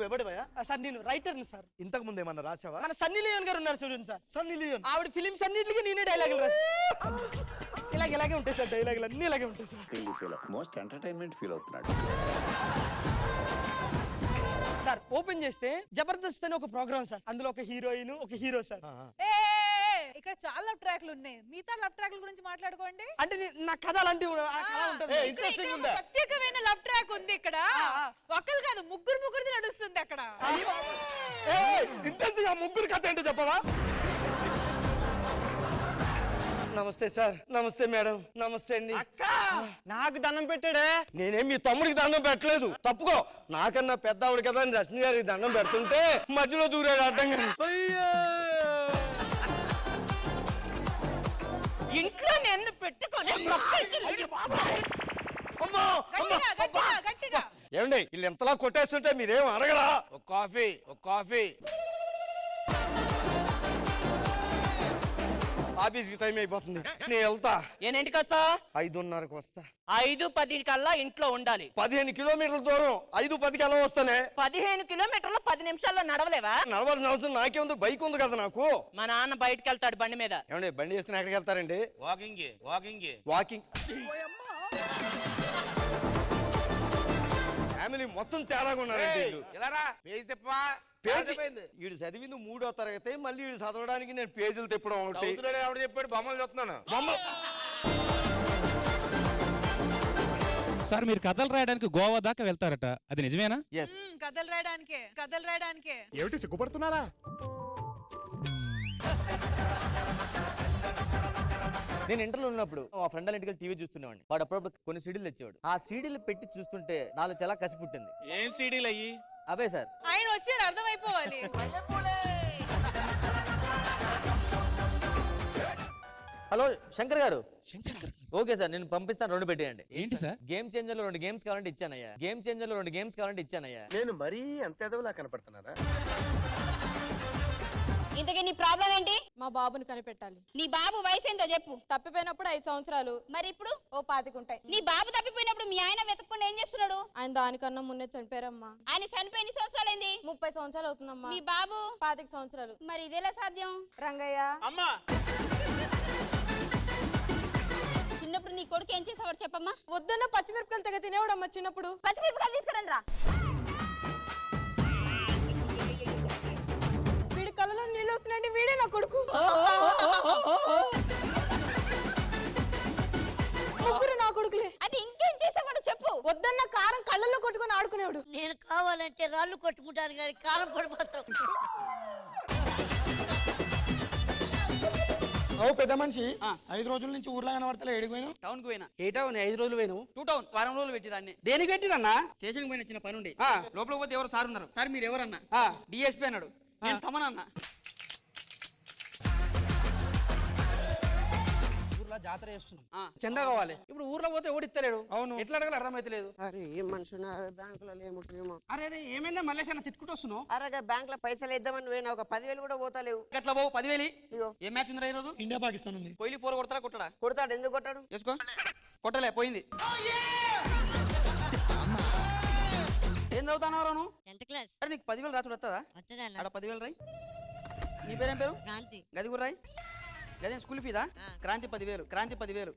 నువ్వు ఎవడివయా? సార్ నేను రైటర్ని సార్. ఇంతకు ముందు ఏమన్నా రాసావా? మన సన్నీ లియోన్ గారు ఉన్నారు చూడండి సార్. సన్నీ లియోన్ ఆవిడ ఫిలిమ్స్ అన్నిటికీ నేనే డైలాగులు రాసి ఇలాగే ఉంటాయి సార్. డైలాగులు అన్ని ఇలాగే ఉంటాయి సార్. మోస్ట్ ఎంటర్టైన్మెంట్ ఫీల్ అవుతున్నాడు సార్. ఓపెన్ చేస్తే జబర్దస్త్ అని ఒక ప్రోగ్రామ్ సార్. అందులో ఒక హీరోయిన్ ఒక హీరో సార్. ఇక్కడ చాలా లవ్ ట్రాక్లు ఉన్నాయి. మిగతా లవ్ ట్రాక్ల గురించి మాట్లాడుకోండి. అంటే నా కథ అలాంటి ఇంట్రెస్టింగ్ ఉందా? ప్రత్యేకమైన లవ్ ట్రాక్ ఉంది ఇక్కడ. ఒకరు కాదు ముగ్గురు నడుస్తుంది అక్కడ. ఇంట్రెస్టింగ్. ఆ ముగ్గురు కథ ఏంటో చెప్పవా? నమస్తే సార్. నమస్తే మేడం. నమస్తే అండి. అక్క నాకు దండం పెట్టాడే. నేనేం మీ తమ్ముడికి దండం పెట్టలేదు. తప్పుకో. నాకన్నా పెద్ద ఆవిడ కదా అని రశ్మి గారికి దండం పెడుతుంటే మధ్యలో దూరాడు అడ్డంగా. ఇంట్లో నేను పెట్టుకొని గట్టిగా ఏమండి వీళ్ళు ఎంతలా కొట్టేస్తుంటే మీరేం అడగరా? ఒక కాఫీ ఆఫీస్కి టైం అయిపోతుంది. నేను వెళ్తా. ఏంటికి వస్తా? 5:30కి వస్తా. 5:10 కల్లా ఇంట్లో ఉండాలి. 15 కిలోమీటర్ల దూరం 5:10కి ఎలా వస్తానే? 15 కిలోమీటర్లు 10 నిమిషాల్లో నడవలేవా? నడవాల్సిన అవసరం నాకే ఉంది. బైక్ ఉంది కదా నాకు. మా నాన్న బయటకు వెళ్తాడు బండి మీద. ఏమండి బండి వేసుకుని ఎక్కడికి వెళ్తారండి? వాకింగ్. ఫ్యామిలీ మొత్తం తేడాగా ఉన్నారండి వీళ్ళు. వీడు చదివింది 3వ తరగతి. మళ్ళీ వీడు చదవడానికి నేను పేజీలు తిప్పడం ఒకటి. చెప్పాడు బొమ్మలు చూస్తున్నాను. సార్ మీరు కథలు రాయడానికి గోవా దాకా వెళ్తారట, అది నిజమేనా? కథలు రాయడానికే ఏమిటి సిగ్గుపడుతున్నారా? నేను ఇంటర్లో ఉన్నప్పుడు మా ఫ్రెండ్ వాళ్ళ ఇంటికి టీవీ చూస్తున్నావాడిని. వాడు అప్పుడప్పుడు కొన్ని సీడీలు తెచ్చేవాడు. ఆ సీడీలు పెట్టి చూస్తుంటే నాలో చాలా కసి పుట్టింది. ఏం సీడీలు అయ్యి? అవే సార్. ఆయన వచ్చారు అర్థమైపోవాలి. హలో శంకర్ గారు. ఓకే సార్ నేను పంపిస్తాను. 2 పెట్టేయండి. ఏంటి సార్? గేమ్ చేంజర్ లో 2 గేమ్స్ కావాలంటే ఇచ్చానయ్యా. నేను మరీ అంత ఎదవలా కనపడుతున్నారా? ఇంతకీ నీ ప్రాబ్లం ఏంటి? మా బాబుని కనిపెట్టాలి. నీ బాబు వయసు ఎంతో చెప్పు. తప్పిపోయినప్పుడు 5 సంవత్సరాలు. మరి ఇప్పుడు ఓ 25 ఉంటాయి. నీ బాబు తప్పిపోయినప్పుడు మీ ఆయన వెతకకుండా ఏం చేస్తున్నాడు? ఆయన దానికన్నా మున్నే చనిపోయారమ్మా. ఆయన చనిపోయి ఎన్ని సంవత్సరాలు అయింది? 30 సంవత్సరాలు అవుతుందమ్మా. మీ బాబు 25 సంవత్సరాలు. మరి ఇదేలా సాధ్యం? రంగయ్య అమ్మా, చిన్నప్పుడు నీ కొడుకు ఏం చేసేవాడు చెప్పమ్మా? వద్దన్న పచ్చిమిరపకాయలు తెగ తినేవాడమ్మా చిన్నప్పుడు. పచ్చిమిరపకాయలు తీసుకురండి రా. వీడి కళ్ళలో నీళ్ళు వస్తున్నాయండి. వీడే నా కొడుకు. ముగ్గురు నా కొడుకులే. అది ఇంకేం చేసేవాడు చెప్పు. వద్దన్న కారం కళ్ళల్లో కొట్టుకొని ఆడుకునేవాడు. నేను కావాలంటే రాళ్ళు కొట్టుకుంటాను కానీ కారం పొడి మాత్రం. పెద్ద మనిషి 5 రోజుల నుంచి ఊర్లో కనబడతలే. ఏడిపోయినావు? టౌన్ కు పోయినా. ఏ టౌన్? 5 రోజులు పోయినావు. 2 టౌన్ వారం రోజులు పెట్టిరాన్ని. దేనికి పెట్టిరన్నా? స్టేషన్ పోయిన చిన్న పని ఉండి లోపల పోతే ఎవరు సార్ ఉన్నారు. సార్ మీరు ఎవరన్నా? డిఎస్పీ అన్నాడు. నేను తమనన్నా. ఊర్లో జాతర చేస్తున్నాం. చందా కావాలి. ఇప్పుడు ఊర్లో పోతే ఓడిస్తలేడు. అవును. ఎట్లా అడగాలి అర్థమైతే లేదు. అరే ఏం మనుషులు బ్యాంకులో ఏముంటుందేమో. అరే ఏమైందా మల్లేష్ అన్న తిట్టుకుంటూ వస్తున్నావు? అరే బ్యాంక్ లో పైసలు ఇద్దామని పోయినా ఒక 10,000 కూడా పోతలేవు. ఎట్లా పోవు 10,000? ఇగో ఏం మ్యాచ్ ఉందిరా ఈ రోజు? ఇండియా పాకిస్తాన్ ఉంది. కోహ్లీ 4 కొడతారా కొట్టడా? కొడతాడు. ఎందుకు కొట్టాడు? వేసుకో. కొట్టలే పోయింది. ఏం చదువుతావు నువ్వు? 10th class. అరే నీకు 10,000 రాసుడు వస్తుందా? వచ్చేదన్న. అక్కడ 10,000 రాయి. నీ పేరేం పేరు? క్రాంతి. గది కూడా రాయి. గదే స్కూల్ ఫీదా? క్రాంతి 10,000.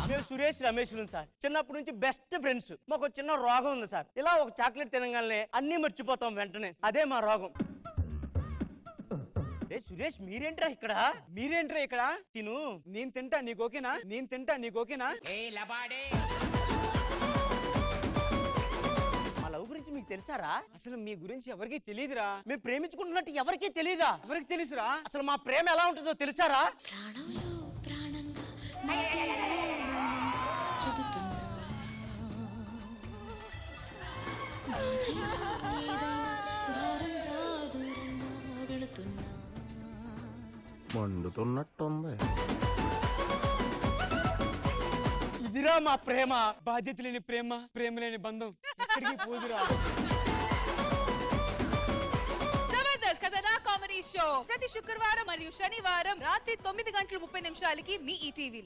మేము సురేష్ రమేష్ సార్ చిన్నప్పటి నుంచి బెస్ట్ ఫ్రెండ్స్. మాకు ఒక చిన్న రోగం ఉంది సార్. ఇలా ఒక చాక్లెట్ తినగానే అన్ని మర్చిపోతాం వెంటనే. అదే మా రోగం. సురేష్ మీరేంట్రా ఇక్కడ? తిను. నేను తింటా నీకు ఓకేనా? మా లవ్ గురించి మీకు తెలుసారా? అసలు మీ గురించి ఎవరికి తెలియదురా. మేము ప్రేమించుకుంటున్నట్టు ఎవరికి తెలీదా? ఎవరికి తెలుసురా? అసలు మా ప్రేమ ఎలా ఉంటుందో తెలుసారా? మండుతున్నట్టుంది. ఇదిరా మా ప్రేమ. బాధ్యత లేని ప్రేమ, ప్రేమ లేని బంధం ఎక్కడికి పోదురా. జబర్దస్త్ కథనా కామెడీ షో ప్రతి శుక్రవారం మరియు శనివారం రాత్రి 9:30 మీ ఈటీవీలో.